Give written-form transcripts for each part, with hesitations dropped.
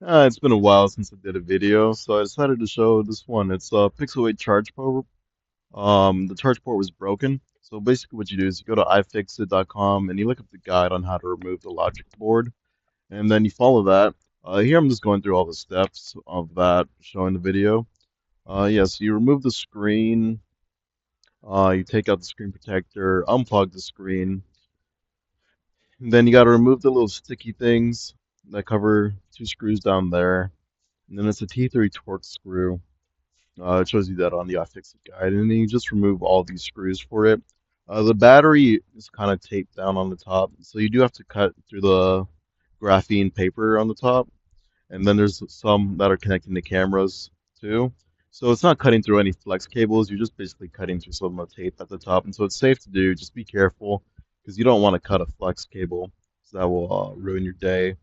It's been a while since I did a video, so I decided to show this one. It's a Pixel 8 charge port. The charge port was broken. So basically what you do is you go to ifixit.com and you look up the guide on how to remove the logic board, and then you follow that. Here I'm just going through all the steps of that, showing the video. So you remove the screen, you take out the screen protector, unplug the screen, and then you got to remove the little sticky things that cover two screws down there. And then it's a T3 Torx screw. It shows you that on the iFixit guide, and then you just remove all these screws for it. The battery is kind of taped down on the top, so you do have to cut through the graphene paper on the top, and then there's some that are connecting to cameras too. So it's not cutting through any flex cables, you're just basically cutting through some of the tape at the top, and so it's safe to do. Just be careful because you don't want to cut a flex cable, so that will ruin your day.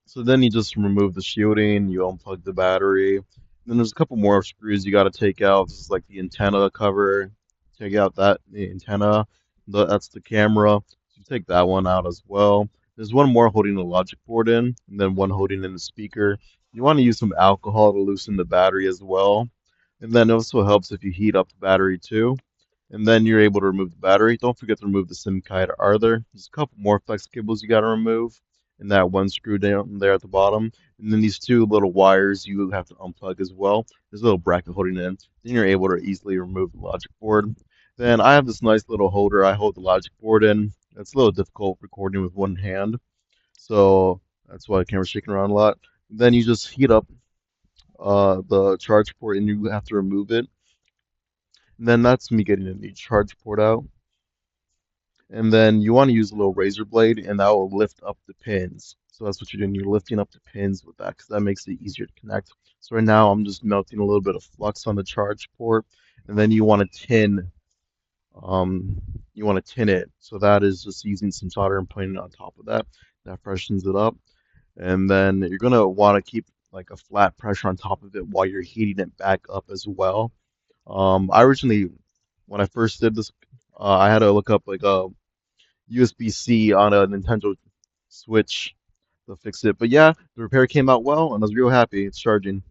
So then you just remove the shielding, you unplug the battery. Then there's a couple more screws you got to take out. This is like the antenna cover. Take out that the antenna. That's the camera. So you take that one out as well. There's one more holding the logic board in, and then one holding in the speaker. You want to use some alcohol to loosen the battery as well. And then it also helps if you heat up the battery too. And then you're able to remove the battery. Don't forget to remove the SIM card either. There's a couple more flex cables you got to remove, and that one screw down there at the bottom. And then these two little wires you have to unplug as well. There's a little bracket holding it in. Then you're able to easily remove the logic board. Then I have this nice little holder I hold the logic board in. It's a little difficult recording with one hand, so that's why the camera's shaking around a lot. Then you just heat up the charge port and you have to remove it. And then that's me getting a new charge port out. And then you want to use a little razor blade, and that will lift up the pins. So that's what you're doing. You're lifting up the pins with that because that makes it easier to connect. So right now I'm just melting a little bit of flux on the charge port, and then um, you want to tin it. So that is just using some solder and putting it on top of that. That freshens it up, and then you're gonna want to keep like a flat pressure on top of it while you're heating it back up as well. I originally, when I first did this, I had to look up like a USB-C on a Nintendo Switch to fix it. But yeah, the repair came out well, and I was real happy. It's charging.